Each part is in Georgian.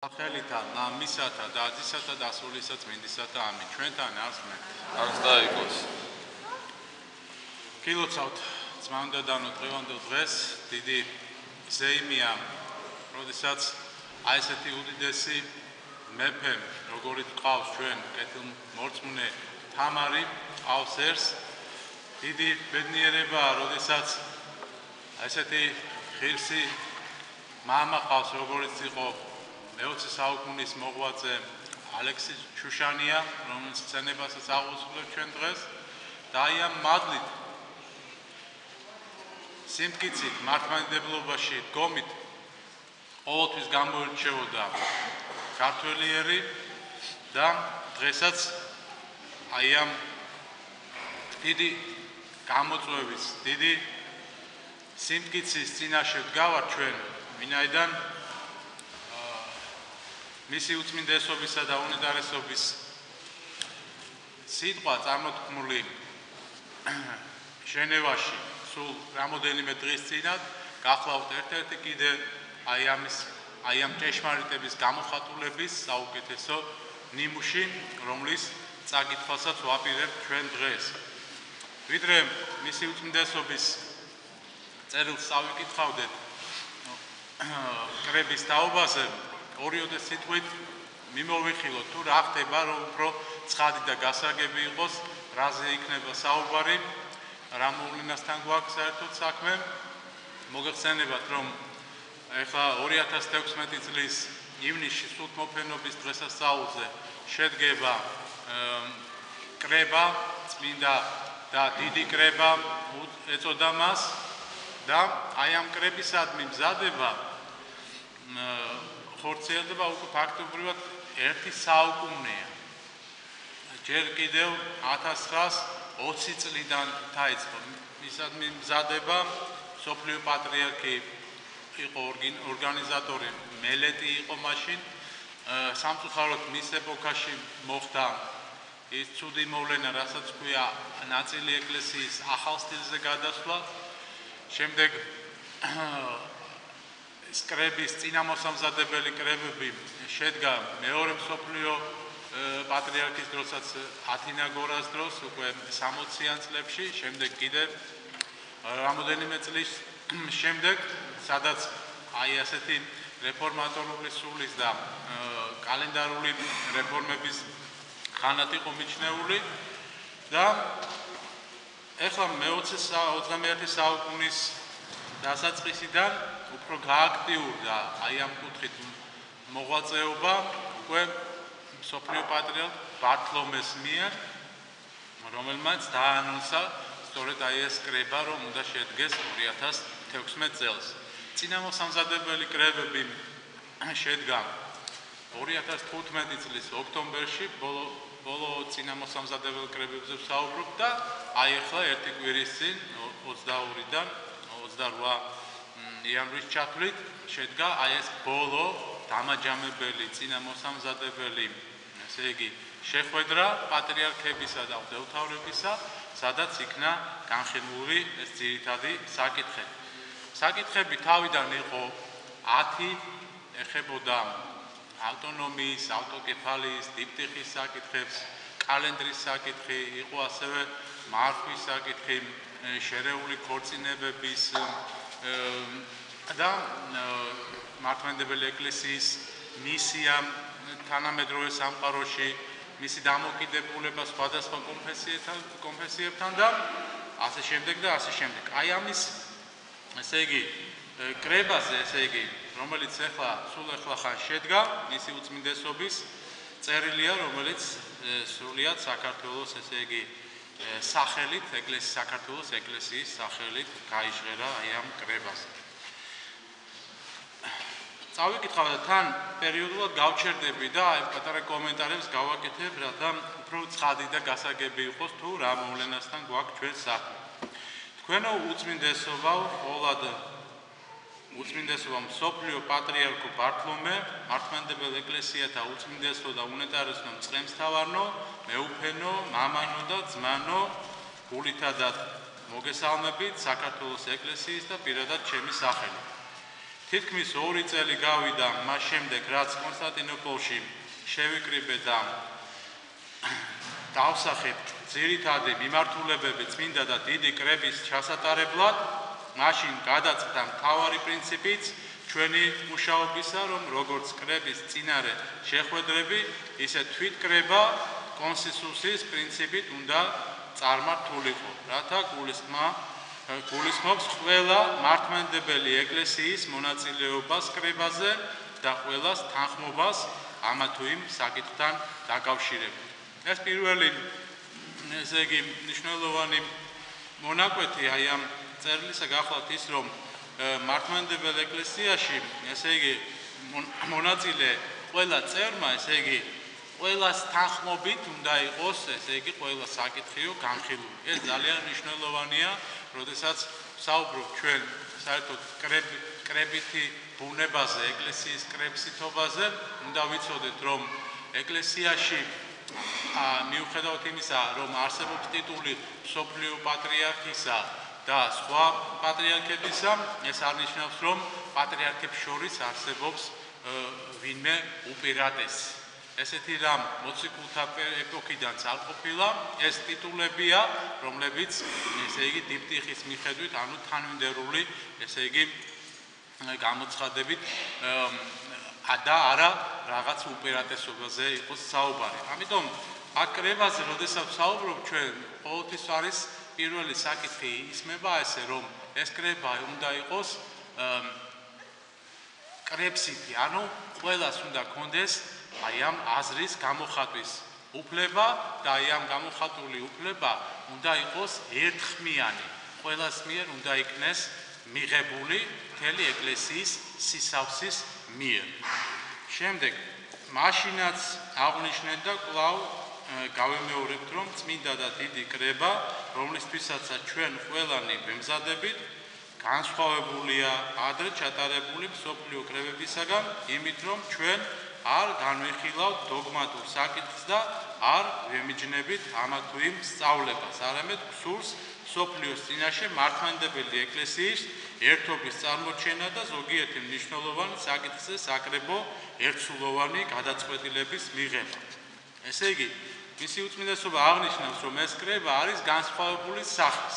Სახელითა, მამისათა და აზისათა და სულისა წმინდისათა ამინ. ჩვენთან არსმე. არც დაიგოს. გილოცავთ წმინდა დანო დღევანდელ დღეს დიდი ზეიმია, როდესაც აი ესეთი უდიდესი მეფე, როგორიც ყავს ჩვენ კეთილმორწმუნე თამარი, ყავს ერს. დიდი ბედნიერებაა, როდესაც აი ესეთი ღირსი მამა ყავს, როგორიც იყო მე-20 საუკუნის მოღვაწე ალექსი შუშანია, რომელიც სცენებასაც აღვსრულებს ჩვენ დღეს და აი ამ მადლით სიმტკიცით, მართლმადიდებლობაში დგომით ყოველთვის გამოირჩეოდა ქართველი ერი და დღესაც აი ამ დიდი გამოწვევის, დიდი სიმტკიცის წინაშე ვდგავართ ჩვენ, ვინაიდან მისი უწმინდესობისა და უნეტარესობის სიტყვა წარმოთქმული ჟენევაში სულ რამოდენიმე დღის წინათ გახლავთ ერთ-ერთი კიდე აი ამ ჭეშმარიტების გამოხატულების საუკეთესო ნიმუში, რომლის წაკითხვასაც ვაპირებთ ჩვენ დღეს. ვიდრე მისი უწმინდესობის წერილს წავიკითხავდეთ კრების თაობაზე, ორიოდე სიტყვით მიმოვიხილოთ თუ რა ხდება, რომ უფრო ცხადი და გასაგები იყოს, რაზე იქნება საუბარი, რა მოვლენასთან გვაქვს საერთოდ საქმე. მოგეხსენებათ, რომ ეხლა 2016 წლის ივნისში სულთმოფენობის დღესასწაულზე შედგება კრება, წმინდა და დიდი კრება ეწოდა მას და აი ამ კრებისადმი მზადება ხორციელდება უკვე ფაქტობრივად ერთი საუკუნეა. ჯერ კიდევ 1920 წლიდან დაიწყო მისადმი მზადება, მსოფლიო პატრიარქი იყო ორგანიზატორი, მელეტი იყო მაშინ. სამწუხაროდ მის ეპოქაში მოხდა ის ცუდი მოვლენა, რასაც ქვია ნაწილი ეკლესიის ახალ სტილზე გადასვლა. შემდეგ ეს კრების წინამოსამზადებელი კრებები შედგა მეორე მსოფლიო პატრიარქის დროსაც ათინაგორას დროს, უკვე 60-იან წლებში, შემდეგ კიდევ რამოდენიმე წლის შემდეგ, სადაც აი ასეთი რეფორმატორული სულის და კალენდარული რეფორმების ხანად იყო მიჩნეული და ეხლა მე-21 საუკუნის დასაწყისიდან უფრო გააქტიურდა აი ამ კუთხით მოღვაწეობა უკვე მსოფლიო პატრიარქ ბართლომეს მიერ, რომელმაც დაანონსა სწორედ აი ეს კრება, რომ უნდა შედგეს 2016 წელს. წინამოსამზადებელი კრებები შედგა 2015 წლის ოქტომბერში, ბოლო წინამოსამზადებელი კრებებზე ვსაუბრობ და აი ახლა ერთი კვირის წინ 22-დან 28 იანვრის ჩათვლით შედგა აი ეს ბოლო დამაჯამებელი წინამოსამზადებელი, ესე იგი შეხვედრა პატრიარქებისა და მღვდელმთავრებისა, სადაც იქნა განხილული ეს ძირითადი საკითხები. საკითხები თავიდან იყო 10, ეხებოდა ავტონომიის, ავტოკეფალიის, დიპტიხის საკითხებს, კალენდრის საკითხი, იყო ასევე მარხვის საკითხი, შერეული ქორწინებების და მართლმადიდებელი ეკლესიის მისია თანამედროვე სამყაროში, მისი დამოკიდებულება სხვადასხვა კონფესიებთან და ასე შემდეგ და ასე შემდეგ. აი ამის, ესე იგი, კრებაზე, ესე იგი, რომელიც სულ ახლა შედგა, მისი უწმინდესობის წერილია, რომელიც სრულიად საქართველოს, ესე იგი, სახელით, საქართველოს ეკლესიის სახელით გაიჟღერა აი ამ კრებაზე. წავიკითხავ და თან პერიოდულად გავჩერდები და აი პატარა კომენტარებს გავაკეთებ, რათა უფრო ცხადი და გასაგები იყოს თუ რა მოვლენასთან გვაქვს ჩვენ საქმე. თქვენო უწმინდესობაო, ყოვლად უწმინდესობა მსოფლიო პატრიარქო ბართლომე, მართლმადიდებელ ეკლესიათა უწმინდესო და უნეტარესო მწყემსთავარნო, მეუფენო, მამანო და ძმანო, გულითა და მოგესალმებით საქართველოს ეკლესიის და პირადად ჩემი სახელით. თითქმის 2 წელი გავიდა მას შემდეგ, რაც კონსტანტინოპოლში შევიკრიბე და დავსახეთ ძირითადი მიმართულებები წმინდა და დიდი კრების ჩასატარებლად, მაშინ გადაწყდა მთავარი პრინციპიც ჩვენი მუშაობისა, რომ როგორც კრების წინარე შეხვედრები, ისე თვითკრება კონსენსუსის პრინციპით უნდა წარმართულიყო, რათა გულისხმობს ყველა მართლმადიდებელი ეკლესიის მონაწილეობას კრებაზე და ყველას თანხმობას ამა თუ იმ საკითხთან დაკავშირებით. ეს პირველი, ესე იგი, მნიშვნელოვანი მონაკვეთი აი ამ წერილისა გახლავთ ის, რომ მართლმადიდებელ ეკლესიაში, ესე იგი, მონაწილე ყველა წევრმა, ესე იგი, ყველას თანხმობით უნდა იყოს, ესე იგი, ყველა საკითხიო განხილული. ეს ძალიან მნიშვნელოვანია, როდესაც საუბრობ ჩვენ საერთოდ კრებითი ბუნებაზე, ეკლესიის კრებსითობაზე, უნდა ვიცოდეთ, რომ ეკლესიაში მიუხედავად იმისა, რომ არსებობს ტიტული მსოფლიო პატრიარქისა და სხვა პატრიარქებისა, ეს არ ნიშნავს, რომ პატრიარქებს შორის არსებობს ვინმე უპირატესი. ესეთი რამ მოციქულთა ეპოქიდანაც არ ყოფილა, ეს ტიტულებია, რომლებიც, ესე იგი, დიპტიხის მიხედვით, ანუ თანმიმდევრული, ესე იგი, გამოცხადებით და არა რაღაც უპირატესობაზე იყოს საუბარი. ამიტომ აქ კრებაზე, როდესაც საუბრობ ჩვენ, ყოველთვის არის პირველი საკითხი ისმება ესე, რომ ეს კრება უნდა იყოს კრებსითი, ანუ ყველას უნდა კონდეს აი ამ აზრის გამოხატვის უფლება და აი ამ გამოხატული უფლება უნდა იყოს ერთხმიანი. ყველას მიერ უნდა იქნეს მიღებული მთელი ეკლესიის სისავსის მიერ. შემდეგ, მაშინაც აღნიშნეთ და კვლავ გავემეორებთ, რომ წმინდა და დიდი კრება, რომლისთვისაც ჩვენ ყველანი ვემზადებით, განსხვავებულია ადრე ჩატარებული მსოფლიო კრებებისაგან, იმით რომ ჩვენ არ განვიხილავთ დოგმატურ საკითხს და არ ვემიჯნებით ამა თუ იმ სწავლებას, არამედ გსურს მსოფლიოს წინაშე მართლმადიდებელი ეკლესიის ერთობის წარმოჩენა და ზოგიერთი მნიშვნელოვანი საკითხზე საკრებო ერთსულოვანი გადაწყვეტილების მიღება. ესე იგი, მისი უწმინდესობა აღნიშნავს, რომ ეს კრება არის განსხვავებული სახის.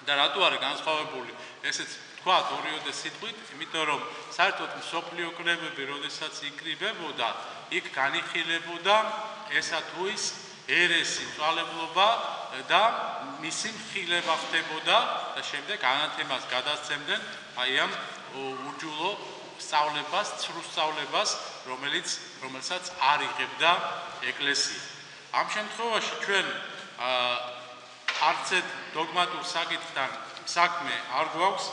და რატო არის განსხვავებული? ესეც თქვათ ორიოდე სიტყვით, იმიტომ რომ საერთოდ მსოფლიო კრებები, როდესაც იკრიბებოდა, იქ განიხილებოდა ესა თუ ის ერესი, წვალებლობა და მისი მხილება ხდებოდა და შემდეგ ანათემას გადასცემდნენ აი ამ უჯულო სწავლებას, ცრუ სწავლებას, რომელსაც არ იღებდა ეკლესია. ამ შემთხვევაში ჩვენ არც ერთ დოგმატურ საკითხთან საქმე არ გვაქვს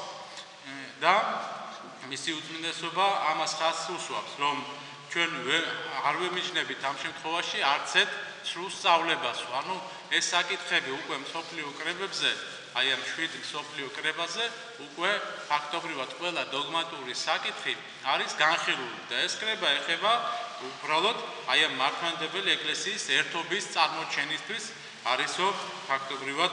და მისი უწმინდესობა ამას ხაზს უსვამს, რომ ჩვენ არ ვემიჯნებით ამ შემთხვევაში არც ერთ ცრუ სწავლებას, ანუ ეს საკითხები უკვე მსოფლიო კრებებზე, აი ამ 7 მსოფლიო კრებაზე, უკვე ფაქტობრივად ყველა დოგმატური საკითხი არის განხილული და ეს კრება ეხება უბრალოდ აი ამ მართლმადიდებელი ეკლესიის ერთობის წარმოჩენისთვის არისო ფაქტობრივად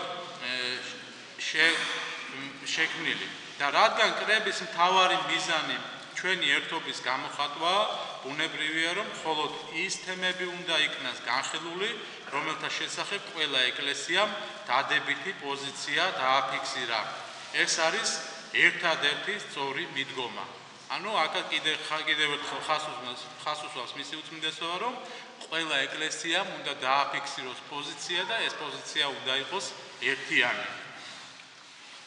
შექმნილი. და რადგან კრების მთავარი მიზანი ჩვენი ერთობის გამოხატვაა, ბუნებრივია, რომ მხოლოდ ის თემები უნდა იქნას განხილული, რომელთა შესახებ ყველა ეკლესიამ დადებითი პოზიცია დააფიქსირა. ეს არის ერთადერთი სწორი მიდგომა. ანუ აქ კიდევ ერთხელ ხაზს უსვამს მისი უწმინდესობა, რომ ყველა ეკლესიამ უნდა დააფიქსიროს პოზიცია და ეს პოზიცია უნდა იყოს ერთიანი.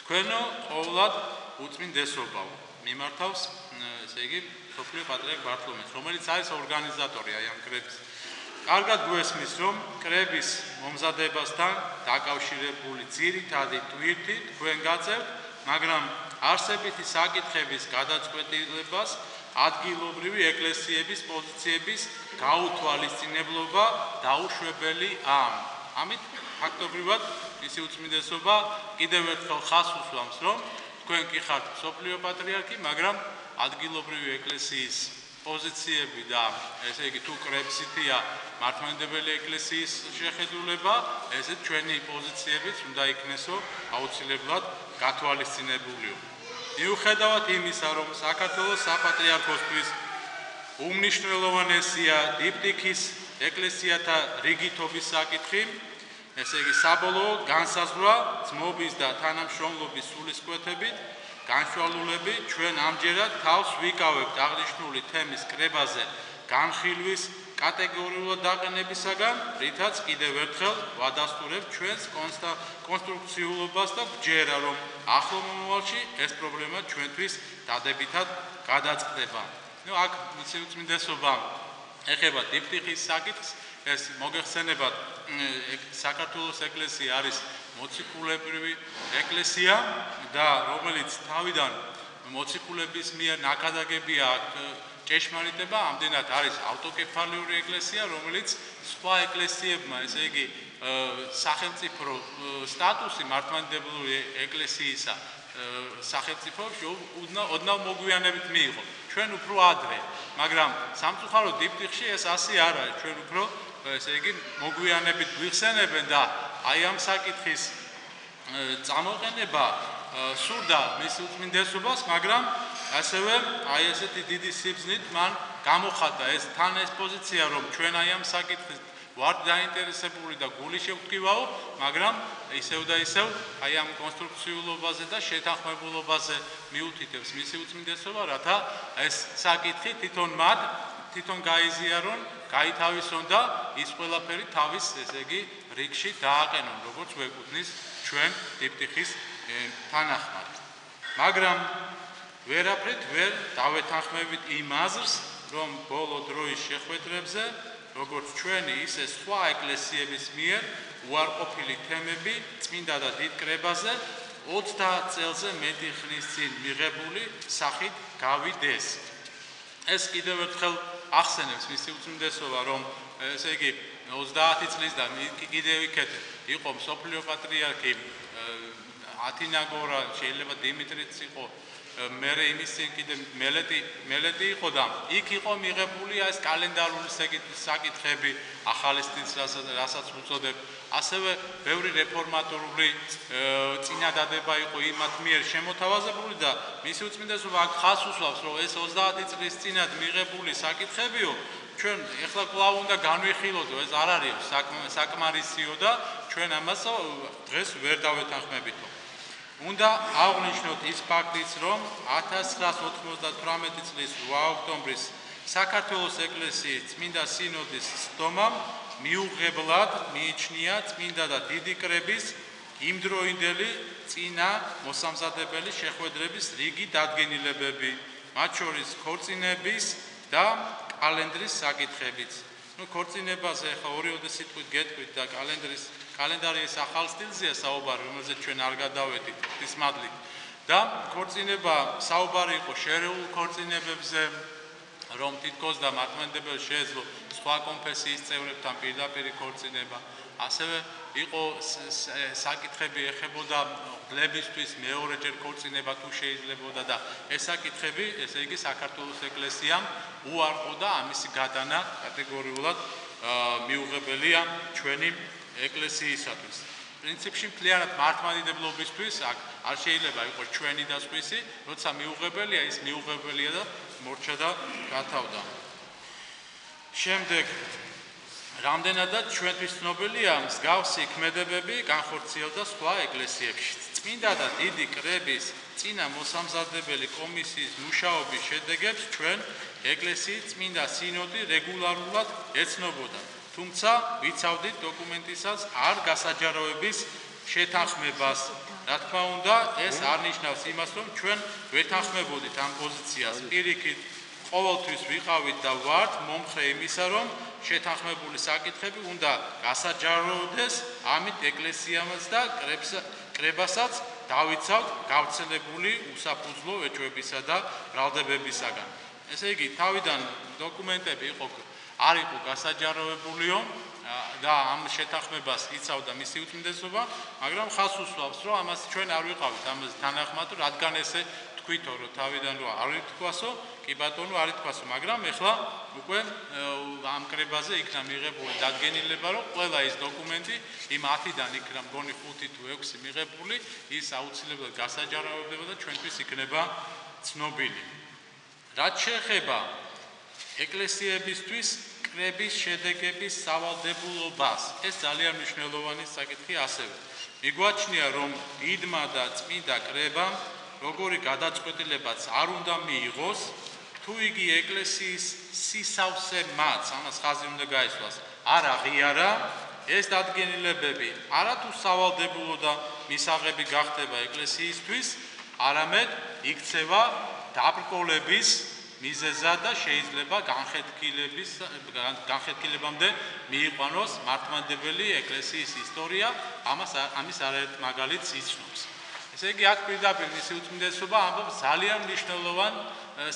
თქვენო ყოვლად უწმინდესობაო მიმართავს, ესე იგი, მსოფლიო პატრიარქ ბართლომეოს, რომელიც არის ორგანიზატორი აი ამ კრების. კარგად გვესმის, რომ კრების მომზადებასთან დაკავშირებული ძირითადი ტვირთი თქვენ გაწევთ, მაგრამ არსებითი საკითხების გადაწყვეტილებას ადგილობრივი ეკლესიების პოზიციების გაუთვალისწინებლობა დაუშვებელი ამით ფაქტობრივად მისი უწმინდესობა კიდევ ერთხელ ხაზს უსვამს, რომ თქვენ კი ხართ მსოფლიო პატრიარქი, მაგრამ ადგილობრივი ეკლესიის პოზიციები და ესე იგი თუ კრებსითია მართლმადიდებელი ეკლესიის შეხედულება, ესე ჩვენი პოზიციებიც უნდა იქნესო აუცილებლად გათვალისწინებულიო. მიუხედავად იმისა, რომ საქართველოს საპატრიარქოსთვის უმნიშვნელოვანესია დიპტიქის ეკლესიათა რიგითობის საკითხი, ესე იგი საბოლოო განსაზღვრა ძმობის და თანამშრომლობის სულისკვეთებით განშვალულები ჩვენ ამჯერად თავს ვიკავებთ აღნიშნული თემის კრებაზე განხილვის კატეგორიულად დაყენებისაგან, რითაც კიდევ ერთხელ ვადასტურებთ ჩვენს კონსტრუქციულობას და ვჯერა, რომ ახლო მომავალში ეს პრობლემა ჩვენთვის დადებითად გადაწყდება. აქ მიწმინდესობა ეხება დიპტიხის საკითხს, ეს მოგეხსენებათ საქართველოს ეკლესია არის მოციქულებრივი ეკლესია და რომელიც თავიდან მოციქულების მიერ ნაკადაგებია ჭეშმარიტება, ამდენად არის ავტოკეფალიური ეკლესია, რომელიც სხვა ეკლესიებმა, ესე იგი სახელმწიფო სტატუსი მართლმადიდებლური ეკლესიისა სახელმწიფოში ოდნავ მოგვიანებით მიიღო. ჩვენ უფრო ადრე, მაგრამ სამწუხაროდ დიპტიხში ეს ასე არ არის, ჩვენ უფრო ესე იგი მოგვიანებით გვიხსენებენ და აი ამ საკითხის წამოყენება სურდა მის უწმინდესობას, მაგრამ ასევე აი ესეთი დიდი სიბრძნით მან გამოხატა ეს პოზიცია, რომ ჩვენ აი ამ საკითხით ვართ დაინტერესებული და გული შევტკივაო, მაგრამ ისევ და ისევ აი ამ კონსტრუქციულობაზე და შეთანხმებულობაზე მიუთითებს მისი უწმინდესობა, რათა ეს საკითხი თვითონ გაიზიარონ, გაითავისონ და ის ყველაფერი თავის, ესე იგი, რიგში დააყენონ, როგორც გვეკუთვნის ჩვენ დიპტიხის თანახმად. მაგრამ ვერაფრით ვერ დავეთანხმებით იმ აზრს, რომ ბოლო დროის შეხვედრებზე, როგორც ჩვენი, ისე სხვა ეკლესიების მიერ უარყოფილი თემები წმინდა და დიდ კრებაზე 30 წელზე მეტი ხნის წინ მიღებული სახით გავიდეს. ეს კიდევ ერთხელ ახსენებს მისი უწმინდესობა, რომ ესე იგი 30 წლის და კიდევ იქეთ იყო მსოფლიო პატრიარქი ათინაგორა, შეიძლება დიმიტრიც იყო, მერე იმის წინ კიდე მელეტი იყო და იქ იყო მიღებული ეს კალენდარული საკითხები, ახალი სტილს, რასაც უწოდებ, ასევე ბევრი რეფორმატორული წინადადება იყო იმათ მიერ შემოთავაზებული და მისი უწმინდესობა აქ ხაზს უსვამს, რომ ეს 30 წლის წინათ მიღებული საკითხებიო, ჩვენ ეხლა კვლავ უნდა განვიხილოდო, ეს არ არის საკმარისიო და ჩვენ ამას დღეს ვერ დავეთანხმებითო. უნდა აღვნიშნოთ ის ფაქტიც, რომ 1998 წლის 8 ოქტომბრის საქართველოს ეკლესიის წმინდა სინოდის სხდომამ მიუღებლად მიიჩნია წმინდა და დიდი კრების იმდროინდელი წინა მოსამზადებელი შეხვედრების რიგი დადგენილებები, მათ შორის ქორწინების და კალენდრის საკითხებიც. ქორწინებაზე ახლა ორიოდე სიტყვით გეტყვით და კალენდარის ახალ სტილზეა საუბარი, რომელზეც ჩვენ არ გადავედით ის მადლით. და ქორწინება საუბარი იყო შერეულ ქორწინებებზე, რომ თითქოს და მართლმადიდებელი შეეძლო სხვა კონფესიის წევრებთან პირდაპირ ქორწინება. ასევე იყო საკითხები ეხებოდა ღლებისთვის მეორეჯერ ქორწინება თუ შეიძლებოდა და ეს საკითხები, ესე იგი საქართველოს ეკლესიამ უარყო და ამისი გადანა კატეგორიულად მიუღებელია ჩვენი ეკლესიისათვის. პრინციპში მთლიანად მართლმადიდებლობისთვის აქ არ შეიძლება იყოს ჩვენი და სხვისი, როცა მიუღებელია, ის მიუღებელია და მორჩა და გათავდა. შემდეგ რამდენადაც ჩვენთვის ცნობილია მსგავსი ქმედებები განხორციელდა სხვა ეკლესიებში. წმინდა და დიდი კრების წინა მოსამზადებელი კომისიის მუშაობის შედეგებს ჩვენ ეკლესიის წმინდა სინოდი რეგულარულად ეცნობოდა. თუმცა ვიცავდით დოკუმენტისას არ გასაჯაროების შეთანხმებას. რა თქმა უნდა, ეს არ ნიშნავს იმას, რომ ჩვენ ვეთანხმებოდით ამ პოზიციას. პირიქით, ყოველთვის ვიყავით და ვართ მომხრე იმისა, რომ შეთანხმებული საკითხები უნდა გასაჯაროდეს, ამით ეკლესიამაც და კრებასაც დავიცავთ გავრცელებული უსაფუძვლო ეჭვებისა და ბრალდებებისაგან. ესე იგი, თავიდან დოკუმენტები არ იყო გასაჯაროებულიო და ამ შეთანხმებას იცავდა მისი უწმინდესობა, მაგრამ ხაზს უსვამს, რომ ამას ჩვენ არ ვიყავით ამაზე თანახმად, რადგან ესე თქვითო რომ თავიდან რომ არ ითქვასო, კი ბატონო არ ითქვასო, მაგრამ ეხლა უკვე ამ კრებაზე იქნა მიღებული დადგენილება, რომ ყველა ის დოკუმენტი იმ 10-დან იქნა მგონი 5 თუ 6 მიღებული, ის აუცილებლად გასაჯაროვდება და ჩვენთვის იქნება ცნობილი. რაც შეეხება ეკლესიებისთვის კრების შედეგების სავალდებულობას, ეს ძალიან მნიშვნელოვანი საკითხი ასევე. მიგვაჩნია, რომ იდმა და წმინდა კრებამ როგორი გადაწყვეტილებაც არ უნდა მიიღოს, თუ იგი ეკლესიის სისავსემაც, ამას ხაზი უნდა გაისვას, არ აღიარა, ეს დადგენილებები არათუ სავალდებულო და მისაღები გახდება ეკლესიისთვის, არამედ იქცევა დაბრკოლების მიზეზად და შეიძლება განხეთქილებამდე მიიყვანოს მართლმადიდებელი ეკლესიის ისტორია, ამის არაერთ მაგალითს იცნობს. ესე იგი, აქ პირდაპირ მისი უწმინდესობა ამბობს ძალიან მნიშვნელოვან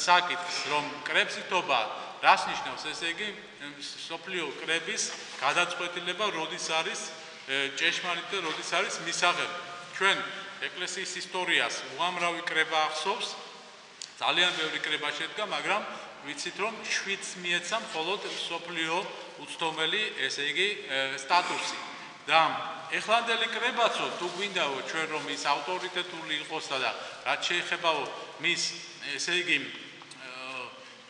საკითხს, რომ კრებსიტობა რას ნიშნავს, ესე იგი, სოფლიო კრების გადაწყვეტილება როდის არის ჭეშმარიტი და როდის არის მისაღები. ჩვენ ეკლესიის ისტორიას უამრავი კრება ახსოვს, ძალიან ბევრი კრება შედგა, მაგრამ ვიცით, რომ 7 მიეცა მხოლოდ სოფლიო უცდომელი, ესე იგი, სტატუსი. და ეხლანდელი კრებაცო, თუ გვინდაო ჩვენ რომ ის ავტორიტეტული იყოსა და რაც შეეხებაო მის, ესე იგი,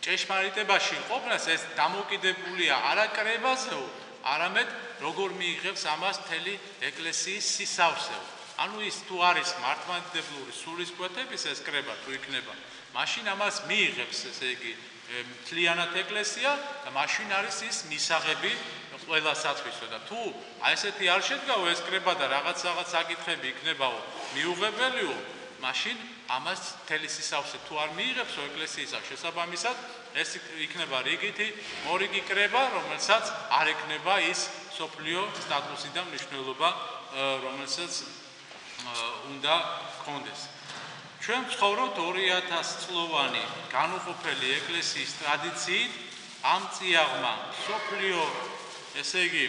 ჭეშმარიტებაში ყოფნას, ეს დამოკიდებულია არა კრებაზეო, არამედ როგორ მიიღებს ამას მთელი ეკლესიის სისავსეო. ანუ ის თუ არის მართლმადიდებლური სულისკვეთების ეს კრება თუ იქნება, მაშინ ამას მიიღებს, ესე იგი, მთლიანად ეკლესია და მაშინ არის ის მისაღები ყველასათვისო და თუ აი ესეთი არ შედგაო ეს კრება და რაღაც საკითხები იქნებაო მიუღებელიო, მაშინ ამას მთელი სისავსე თუ არ მიიღებსო ეკლესიის შესაბამისად, ეს იქნება რიგითი მორიგი კრება, რომელსაც არ ექნება ის სოფლიო სტატუსი და მნიშვნელობა, რომელსაც უნდა ჰქონდეს. ჩვენ ვცხოვრობთ 2000 წლოვანი განუყოფელი ეკლესიის ტრადიციით, ამ წიაღმა სოფლიო, ესე იგი,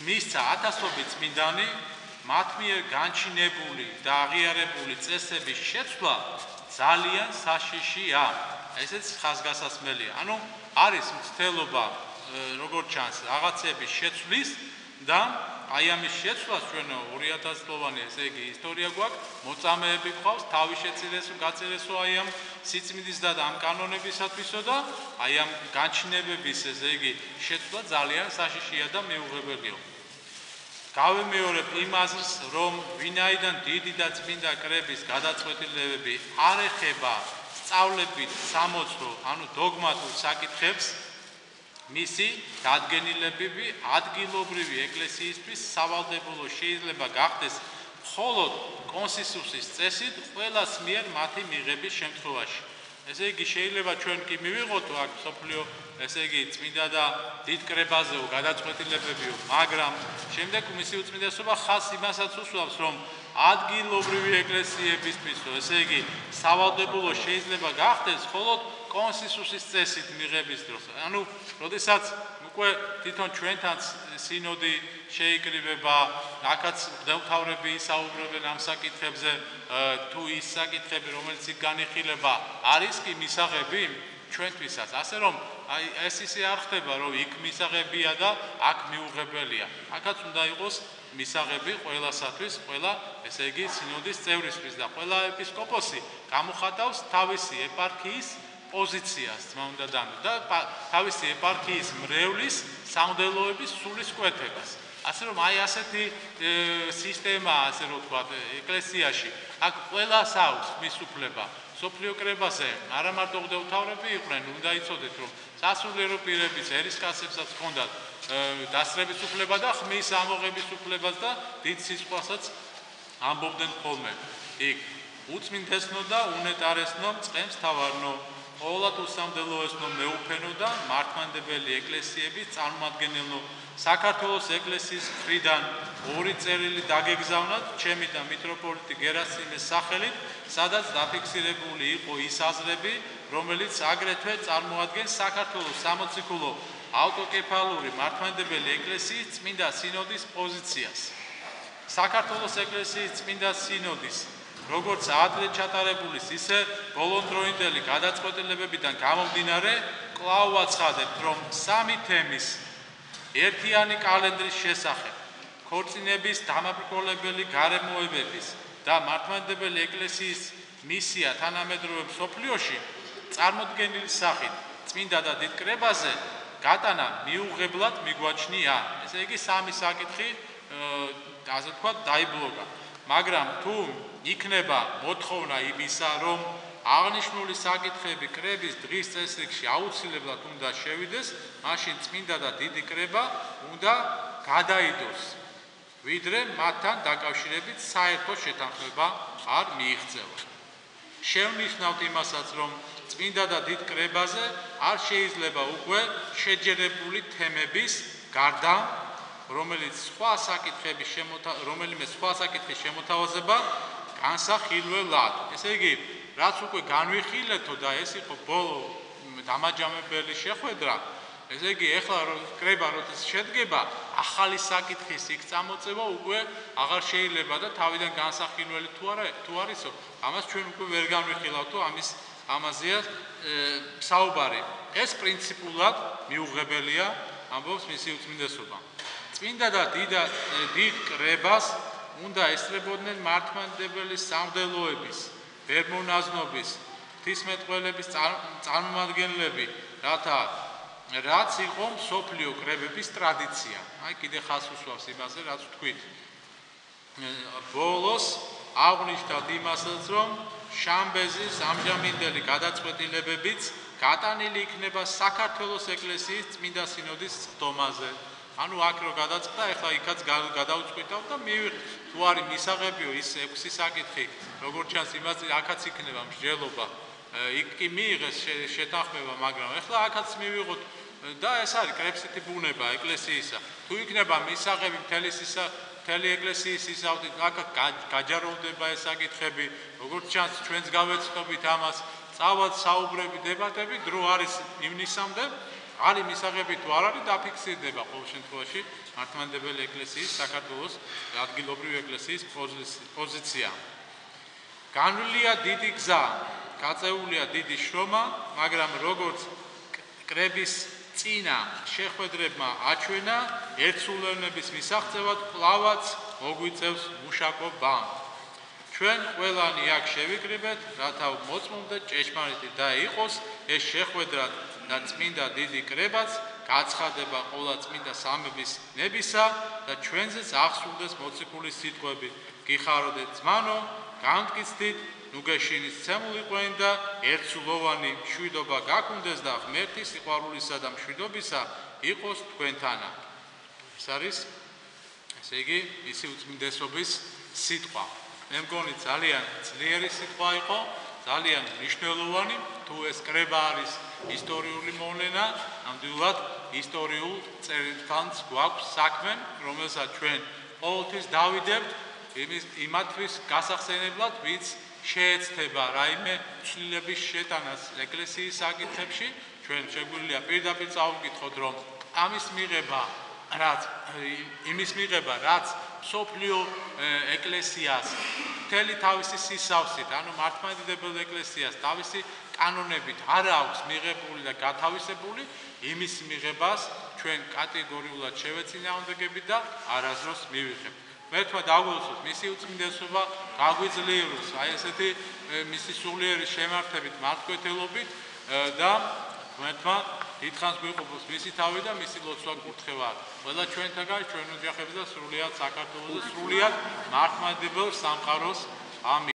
მისცა ათასობით წმინდანი, მათ მიერ განჩინებული და აღიარებული წესების შეცვლა ძალიან საშიშია. ესეც ხაზგასასმელია. ანუ არის მცდელობა, როგორც ჩანს, რაღაცების შეცვლის და აი ამის შეცვლას ჩვენ 2000 წლოვანი, ესე იგი, ისტორია გვაქვს, მოწამეები გვყავს, თავი შეწირესო, გაწერესო აი ამ სიწმინდის და ამ კანონებისათვისო და აი ამ განჩინებების, ესე იგი, შეცვლა ძალიან საშიშია და მიუღებელია. გავიმეორებ იმ აზრს, რომ ვინაიდან დიდი და წმინდა კრების გადაწყვეტილებები არ ეხება სწავლებით სამოცლო, ანუ დოგმატურ საკითხებს, მისი დადგენილებები ადგილობრივი ეკლესიისთვის სავალდებულო შეიძლება გახდეს მხოლოდ კონსენსუსის წესით ყველას მიერ მათი მიღების შემთხვევაში. ესე იგი, შეიძლება ჩვენ კი მივიღოთ აქ სოფლიო, ესე იგი, წმინდა და დიდ კრებაზეო გადაწყვეტილებებიო, მაგრამ შემდეგ მისი უწმინდესობა ხაზს იმასაც უსვამს, რომ ადგილობრივი ეკლესიებისთვისო, ესე იგი, სავალდებულო შეიძლება გახდეს მხოლოდ კონსენსუსის წესით მიღების დროს. ანუ, როდესაც უკვე თვითონ ჩვენთანაც სინოდი შეიკრიბება, აქაც მღვდელმთავრები ისაუბრებენ ამ საკითხებზე, თუ ის საკითხები, რომელიც იქ განიხილება, არის კი მისაღები ჩვენთვისაც. ასე რომ, აი ეს ისე არ ხდება, რომ იქ მისაღებია და აქ მიუღებელია. აქაც უნდა იყოს მისაღები ყველასათვის, ყველა, ესე იგი, სინოდის წევრისთვის და ყველა ეპისკოპოსი გამოხატავს თავისი ეპარქიის პოზიციას, თქმა უნდა და თავისი ეპარქიის მრევლის სამღვდელოების სულისკვეთებას. ასე რომ აი ასეთი სისტემა, ასე რომ ვთქვათ, ეკლესიაში, აქ ყველას აქვს მის უფლება. სოფლიო კრებაზე არა მარტო მღვდელმთავრები იყვნენ, უნდა იცოდეთ, რომ სასულიერო პირებიც ერისკაცებსაც ჰქონდათ დასწრების უფლება და ხმის ამოღების უფლებაც და დიდ სისხლასაც ამბობდნენ ხოლმე. იქ უწმინდესნო და უნეტარესნო წყემს თავარნო, ყოვლად უსამდელოესნო მეუფენო და მართლმადიდებელი ეკლესიების წარმომადგენელნო, საქართველოს ეკლესიის მხრიდან 2 წერილი დაგეგზავნათ ჩემი და მიტროპოლიტი გერასიმეს სახელით, სადაც დაფიქსირებული იყო ის აზრები, რომელიც აგრეთვე წარმოადგენს საქართველოს სამოციქულო ავტოკეფალური მართლმადიდებელი ეკლესიის წმინდა სინოდის პოზიციას. საქართველოს ეკლესიის წმინდა სინოდის როგორც ადრე ჩატარებულის, ისე ბოლონდროინდელი გადაწყვეტილებებიდან გამომდინარე, კვლავ ვაცხადებთ, რომ სამი თემის ერთიანი კალენდრის შესახებ, ქორწინების დამაბრკოლებელი გარემოებების და მართლმადიდებელი ეკლესიის მისია თანამედროვე მსოფლიოში წარმოდგენილი სახით წმინდა და დიდ კრებაზე გატანა მიუღებლად მიგვაჩნია. ესე იგი სამი საკითხი ასე ვთქვათ დაიბლოკა. მაგრამ თუ იქნება მოთხოვნა იმისა, რომ აღნიშნული საკითხები კრების დღის წესრიგში აუცილებლად უნდა შევიდეს, მაშინ წმინდა და დიდი კრება უნდა გადაიდოს, ვიდრე მათთან დაკავშირებით საერთო შეთანხმება არ მიიღწევა. შევნიშნავთ იმასაც, რომ წმინდა და დიდ კრებაზე არ შეიძლება უკვე შეჯერებული თემების გარდა, რომელიმე სხვა საკითხის შემოთავაზება განსახილველად. ესე იგი, რაც უკვე განვიხილეთო და ეს იყო ბოლო დამაჯამებელი შეხვედრა, ესე იგი, ეხლა კრება როდის შედგება, ახალი საკითხის იქ წამოწევა უკვე აღარ შეიძლება და თავიდან განსახილველი თუ არისო, ამას ჩვენ უკვე ვერ განვიხილავთო, ამაზეა საუბარი. ეს პრინციპულად მიუღებელია, ამბობს მისი უწმინდესობა. წმინდა და დიდ კრებას უნდა ესწრებოდნენ მართლმადიდებელი სამღვდელოების, ბერმონაზნობის, ღვთისმეტყველების წარმომადგენლები, რაც იყო მსოფლიო კრებების ტრადიცია. აი კიდე ხას უსვავს იმაზე, რაც ვთქვით. ბოლოს აღნიშნავთ იმასაც, რომ შამბეზის ამჟამინდელი გადაწყვეტილებებიც გატანილი იქნება საქართველოს ეკლესიის წმინდა სინოდის სხდომაზე. ანუ აქ რო გადაწყდა, ეხლა იქაც გადავწყვიტავ და მივიღეთ, თუ არის მისაღებიო ის 6 საკითხი, როგორც ჩანს, იმაზე აქაც იქნება მსჯელობა. იქ კი მიიღეს შეთანხმება, მაგრამ ეხლა აქაც მივიღოთ და ეს არის კრებსითი ბუნება ეკლესიისა. თუ იქნება მისაღები მთელი ეკლესიის ისავთით, აქ გაჯაროვდება ეს საკითხები, როგორც ჩანს, ჩვენც გავეცნობით ამას, წავალთ საუბრები, დებატები, დრო არის ივნისამდე, არის მისაღები თუ არ არის, დაფიქსირდება ყოველ შემთხვევაში მართლმადიდებელი ეკლესიის, საქართველოს ადგილობრივი ეკლესიის პოზიცია. განვლია დიდი გზა, გაწეულია დიდი შრომა, მაგრამ როგორც კრების წინა შეხვედრებმა აჩვენა, ერთსულოვნების მისაღწევად კვლავაც მოგვიწევს მუშაკობა. ჩვენ ყველანი აქ შევიკრიბეთ, რათა მოწმობდა ჭეშმარიტი და იყოს ეს შეხვედრა და წმინდა დიდი კრებაც გაცხადება ყოლა წმინდა სამების ნებისა და ჩვენზეც აღსრულდეს მოციქულის სიტყვები. გიხაროდეთ ძმანო, გამტკიცდით, ნუგეშინის ცემულიყვენ და ერთსულოვანი მშვიდობა გაქონდეს და ღმერთის სიყვარულისა და მშვიდობისა იყოს თქვენთანა. ეს არის, ესე იგი, ისი უწმინდესობის სიტყვა. მე მგონი ძალიან ძლიერი სიტყვა იყო, ძალიან მნიშვნელოვანი, თუ ეს კრება არის ისტორიული მოვლენა, ნამდვილად ისტორიულ წერილთან გვაქვს საქმე, რომელსაც ჩვენ ყოველთვის დავიდებთ იმათთვის გასახსენებლად, ვინც შეეცდება რაიმე ცვლილების შეტანას ეკლესიის საკითხებში, ჩვენ შეგვიძლია პირდაპირ წავუკითხოთ, რომ იმის მიღება, რაც მსოფლიო ეკლესიას მთელი თავისი სისავსით, ანუ მართლმადიდებელ ეკლესიას თავისი კანონებით არ აქვს მიღებული და გათავისებული, იმის მიღებას ჩვენ კატეგორიულად შევეწინააღმდეგებით და არასდროს მივიღებთ. ღმერთმა დაგვეცოთ მისი უწმინდესობა გაგვიძლიეროს აი ესეთი მისი სულიერი შემართებით მართკვეთელობით და ღმერთმა დიდხანს გვიყოფოს მისი თავი და მისი ლოცვა გურთხევა ყველა ჩვენთაგან ჩვენ ოჯახებზე და სრულიად საქართველოს და სრულიად მართლმადიდებელ სამყაროს ამინ.